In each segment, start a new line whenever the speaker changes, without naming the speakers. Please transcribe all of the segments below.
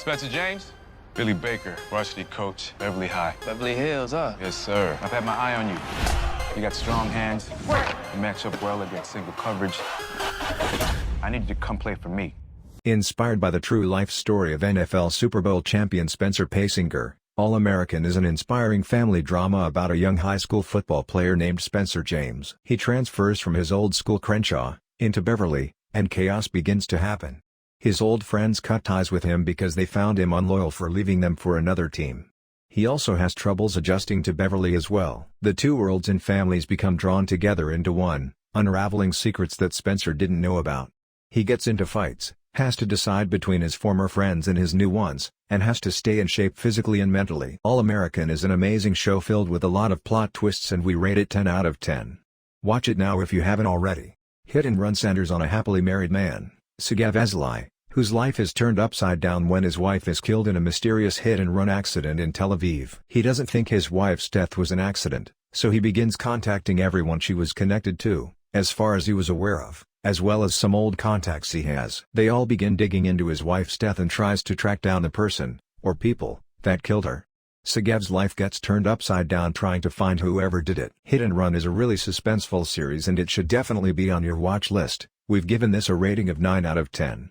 Spencer James? Billy Baker, varsity coach, Beverly High.
Beverly Hills, huh?
Yes, sir. I've had my eye on you. You got strong hands. You match up well against single coverage. I need you to come play for me.
Inspired by the true life story of NFL Super Bowl champion Spencer Pasinger, All-American is an inspiring family drama about a young high school football player named Spencer James. He transfers from his old school Crenshaw into Beverly, and chaos begins to happen. His old friends cut ties with him because they found him unloyal for leaving them for another team. He also has troubles adjusting to Beverly as well. The two worlds and families become drawn together into one, unraveling secrets that Spencer didn't know about. He gets into fights, has to decide between his former friends and his new ones, and has to stay in shape physically and mentally. All-American is an amazing show filled with a lot of plot twists, and we rate it 10 out of 10. Watch it now if you haven't already. Hit and Run centers on a happily married man, Segev Ezeli, whose life is turned upside down when his wife is killed in a mysterious hit-and-run accident in Tel Aviv. He doesn't think his wife's death was an accident, so he begins contacting everyone she was connected to, as far as he was aware of, as well as some old contacts he has. They all begin digging into his wife's death and tries to track down the person, or people, that killed her. Segev's life gets turned upside down trying to find whoever did it. Hit and Run is a really suspenseful series and it should definitely be on your watch list. We've given this a rating of 9 out of 10.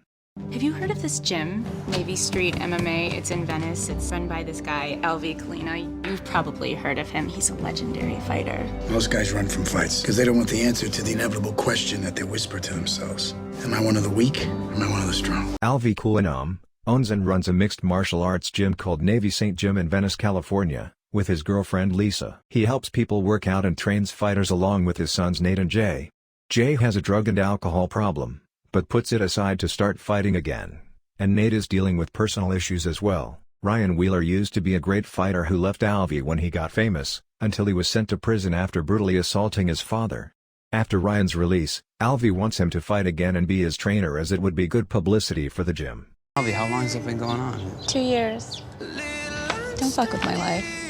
Have you heard of this gym? Navy Street MMA. It's in Venice. It's run by this guy, Alvi Kalina. You've probably heard of him. He's a legendary fighter.
Most guys run from fights because they don't want the answer to the inevitable question that they whisper to themselves. Am I one of the weak or am I one of the strong?
Alvi Kalina owns and runs a mixed martial arts gym called Navy St. Gym in Venice, California, with his girlfriend Lisa. He helps people work out and trains fighters along with his sons Nate and Jay. Jay has a drug and alcohol problem, but puts it aside to start fighting again. And Nate is dealing with personal issues as well. Ryan Wheeler used to be a great fighter who left Alvi when he got famous, until he was sent to prison after brutally assaulting his father. After Ryan's release, Alvi wants him to fight again and be his trainer as it would be good publicity for the gym.
Alvi, how long has it been going on?
2 years. Don't fuck with my life.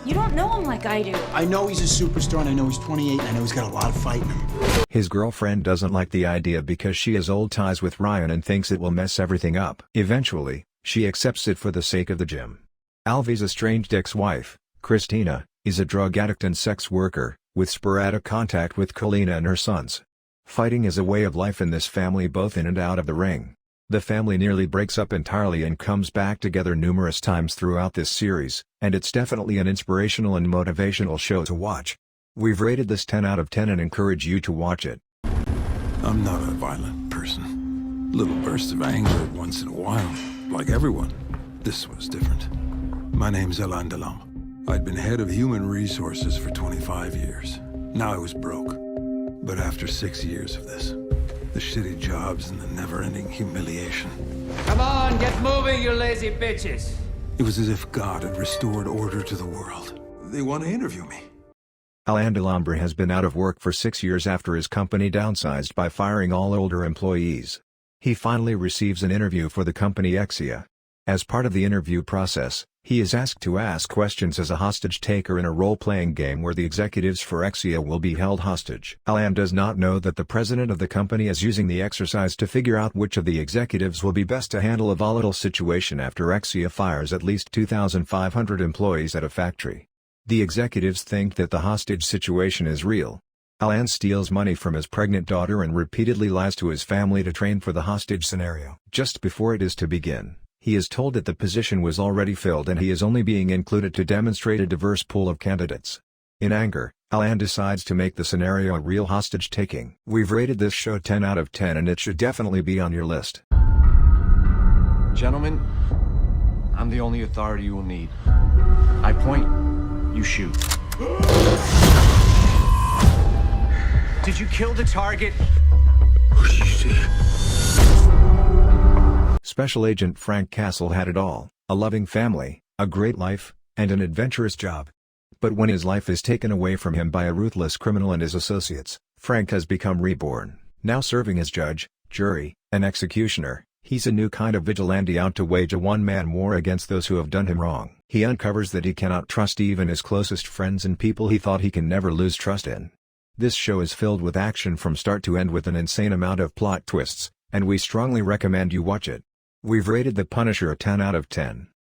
You don't know him like I do.
I know he's a superstar and I know he's 28 and I know he's got a lot of fight in him.
His girlfriend doesn't like the idea because she has old ties with Ryan and thinks it will mess everything up. Eventually, she accepts it for the sake of the gym. Alvi's estranged ex-wife, Christina, is a drug addict and sex worker, with sporadic contact with Kalina and her sons. Fighting is a way of life in this family, both in and out of the ring. The family nearly breaks up entirely and comes back together numerous times throughout this series, and it's definitely an inspirational and motivational show to watch. We've rated this 10 out of 10 and encourage you to watch it.
I'm not a violent person. Little bursts of anger once in a while, like everyone. This was different. My name's Alain Delon. I'd been head of Human Resources for 25 years. Now I was broke. But after 6 years of this, the shitty jobs and the never-ending humiliation,
Come on, get moving, you lazy bitches.
it was as if God had restored order to the world. They want to interview me.
Alain Delon has been out of work for 6 years after his company downsized by firing all older employees. He finally receives an interview for the company Exia. As part of the interview process, he is asked to ask questions as a hostage taker in a role-playing game where the executives for Exia will be held hostage. Alain does not know that the president of the company is using the exercise to figure out which of the executives will be best to handle a volatile situation after Exia fires at least 2,500 employees at a factory. The executives think that the hostage situation is real. Alain steals money from his pregnant daughter and repeatedly lies to his family to train for the hostage scenario. Just before it is to begin, he is told that the position was already filled and he is only being included to demonstrate a diverse pool of candidates. In anger, Alain decides to make the scenario a real hostage-taking. We've rated this show 10 out of 10 and it should definitely be on your list.
Gentlemen, I'm the only authority you will need. I point, you shoot.
Did you kill the target?
Special Agent Frank Castle had it all, a loving family, a great life, and an adventurous job. But when his life is taken away from him by a ruthless criminal and his associates, Frank has become reborn. Now serving as judge, jury, and executioner, he's a new kind of vigilante out to wage a one-man war against those who have done him wrong. He uncovers that he cannot trust even his closest friends and people he thought he can never lose trust in. This show is filled with action from start to end with an insane amount of plot twists, and we strongly recommend you watch it. We've rated The Punisher a 10 out of 10.